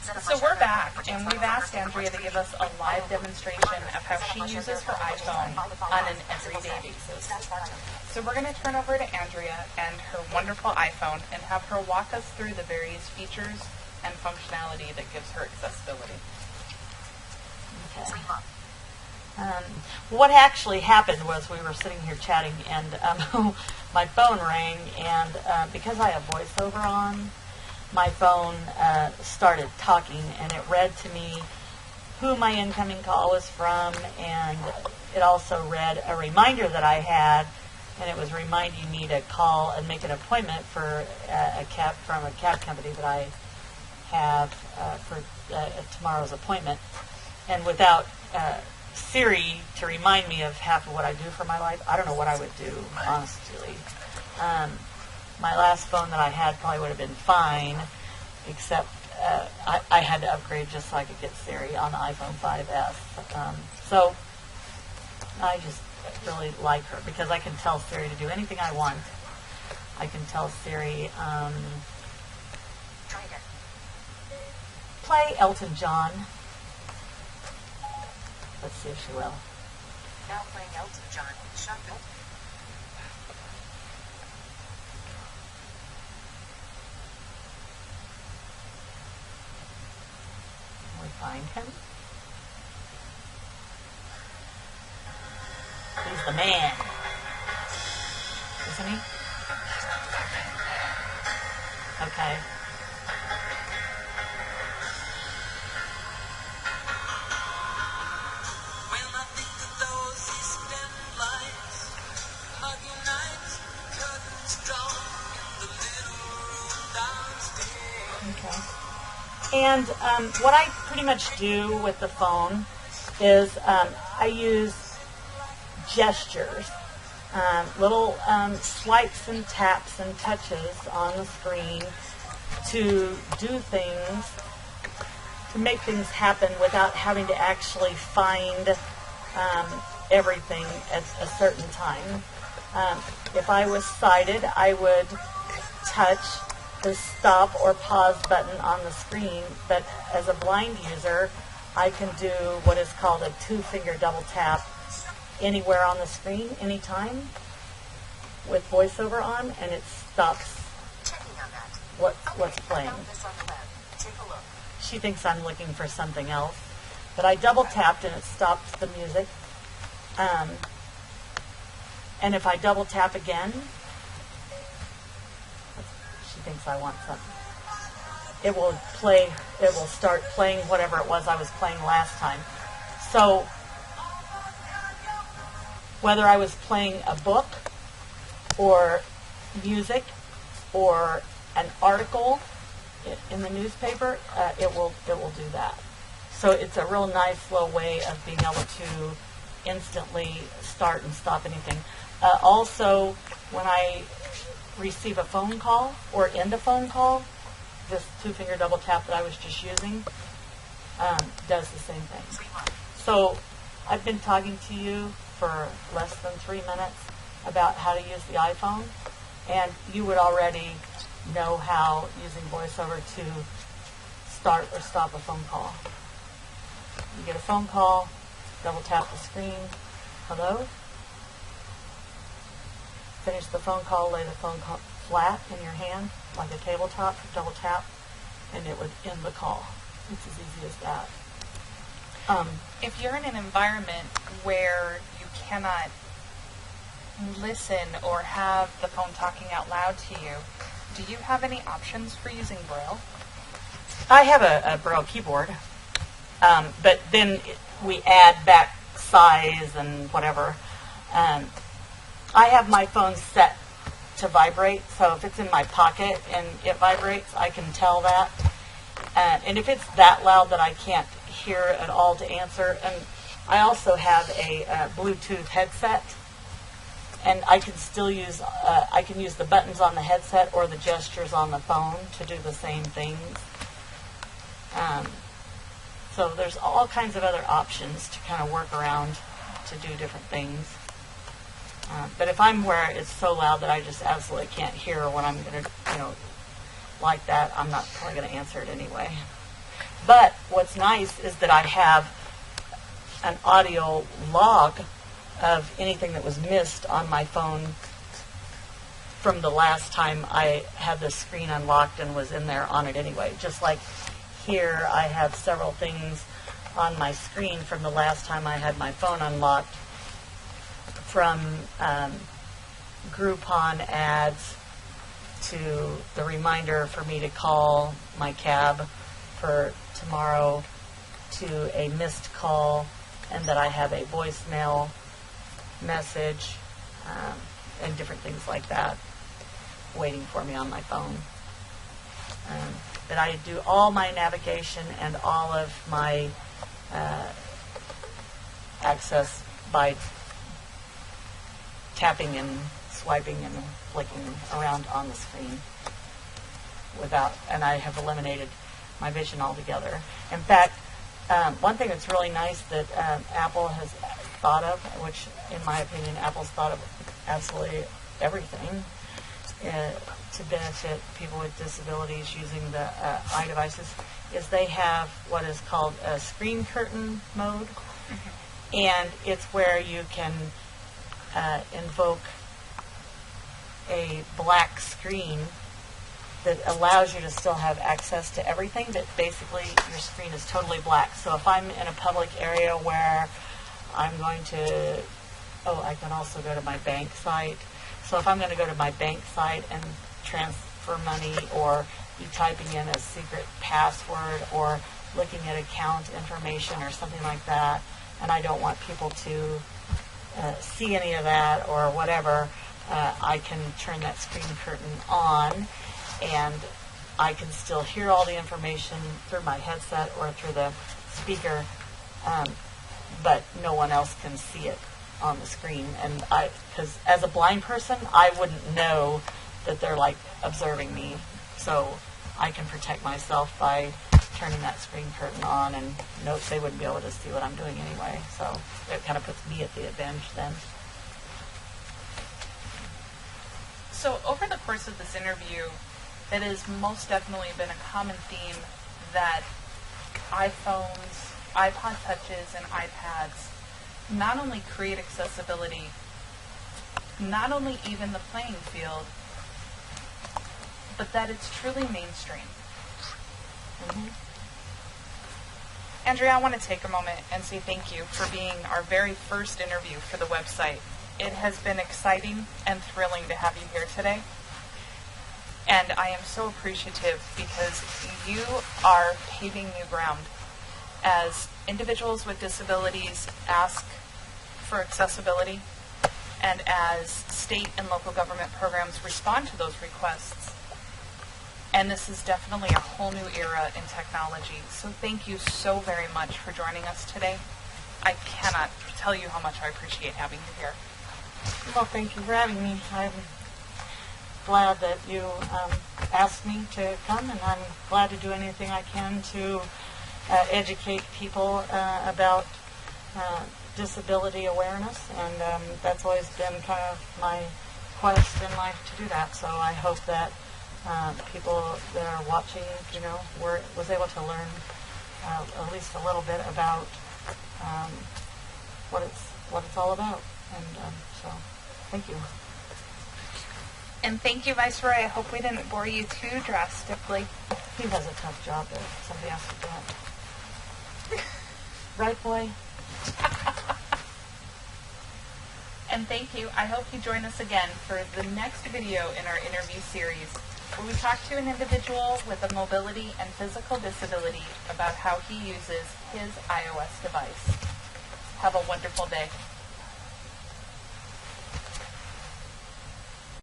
So we're back, and we've asked Andrea to give us a live demonstration of how she uses her iPhone on an everyday basis. So we're going to turn over to Andrea and her wonderful iPhone and have her walk us through the various features and functionality that gives her accessibility. Okay. What actually happened was we were sitting here chatting, and my phone rang, and because I have voiceover on, my phone started talking, and it read to me who my incoming call was from, and it also read a reminder that I had, and it was reminding me to call and make an appointment for a cab from a cab company that I have for tomorrow's appointment. And without Siri to remind me of half of what I do for my life, I don't know what I would do, honestly. My last phone that I had probably would have been fine, except I had to upgrade just so I could get Siri on the iPhone 5S. So I just really like her because I can tell Siri to do anything I want. I can tell Siri, play Elton John. Let's see if she will. Now playing Elton John. Shuffle. We find him. He's the man, isn't he? Okay. And what I pretty much do with the phone is I use gestures, little swipes and taps and touches on the screen to do things, to make things happen without having to actually find everything at a certain time. If I was sighted, I would touch the stop or pause button on the screen, but as a blind user, I can do what is called a two-finger double tap anywhere on the screen, anytime, with voiceover on, and it stops what's playing. She thinks I'm looking for something else, but I double tapped and it stops the music. And if I double tap again, she thinks I want something. It will start playing whatever it was I was playing last time. So whether I was playing a book or music or an article in the newspaper, it will do that. So it's a real nice little way of being able to instantly start and stop anything. Also, when I receive a phone call or end a phone call, this two-finger double tap that I was just using does the same thing. So I've been talking to you for less than 3 minutes about how to use the iPhone, and you would already know how using VoiceOver to start or stop a phone call. You get a phone call, double tap the screen, hello, finish the phone call, lay the phone call flat in your hand like a tabletop, double tap, and it would end the call. It's as easy as that. If you're in an environment where you cannot listen or have the phone talking out loud to you, do you have any options for using Braille? I have a Braille keyboard, but then we add back size and whatever. I have my phone set to vibrate, so if it's in my pocket and it vibrates, I can tell that. And if it's that loud that I can't hear at all to answer, and I also have a Bluetooth headset, and I can still use I can use the buttons on the headset or the gestures on the phone to do the same things. So there's all kinds of other options to kind of work around to do different things. But if I'm where it's so loud that I just absolutely can't hear what I'm going to, like that, I'm not probably going to answer it anyway. But what's nice is that I have an audio log of anything that was missed on my phone from the last time I had the screen unlocked and was in there on it anyway. Just like here, I have several things on my screen from the last time I had my phone unlocked, from Groupon ads to the reminder for me to call my cab for tomorrow, to a missed call, and that I have a voicemail message, and different things like that waiting for me on my phone. But I do all my navigation and all of my access by tapping and swiping and flicking around on the screen and I have eliminated my vision altogether. In fact, one thing that's really nice that Apple has thought of, which in my opinion Apple's thought of absolutely everything to benefit people with disabilities using the iDevices, is they have what is called a screen curtain mode. And it's where you can invoke a black screen that allows you to still have access to everything, but basically your screen is totally black. So if I'm in a public area where I'm going to, I can also go to my bank site. So if I'm going to go to my bank site and transfer money, or be typing in a secret password, or looking at account information or something like that, and I don't want people to see any of that or whatever, I can turn that screen curtain on, and I can still hear all the information through my headset or through the speaker, but no one else can see it on the screen. And because as a blind person, I wouldn't know that they're like observing me, so I can protect myself by turning that screen curtain on, and note they wouldn't be able to see what I'm doing anyway. So it kind of puts me at the advantage then. So over the course of this interview, it has most definitely been a common theme that iPhones, iPod Touches, and iPads not only create accessibility, not only even the playing field, but that it's truly mainstream. Mm-hmm. Andrea, I want to take a moment and say thank you for being our very first interview for the website. It has been exciting and thrilling to have you here today. And I am so appreciative because you are paving new ground. As individuals with disabilities ask for accessibility, and as state and local government programs respond to those requests, and this is definitely a whole new era in technology. So thank you so very much for joining us today. I cannot tell you how much I appreciate having you here. Well, thank you for having me. I'm glad that you asked me to come, and I'm glad to do anything I can to educate people about disability awareness, and that's always been kind of my quest in life to do that. So I hope that people that are watching, was able to learn at least a little bit about what it's all about. And so, thank you. And thank you, Viceroy. I hope we didn't bore you too drastically. He has a tough job that somebody else to do it. Right, boy? And thank you. I hope you join us again for the next video in our interview series, where we talk to an individual with a mobility and physical disability about how he uses his iOS device. Have a wonderful day.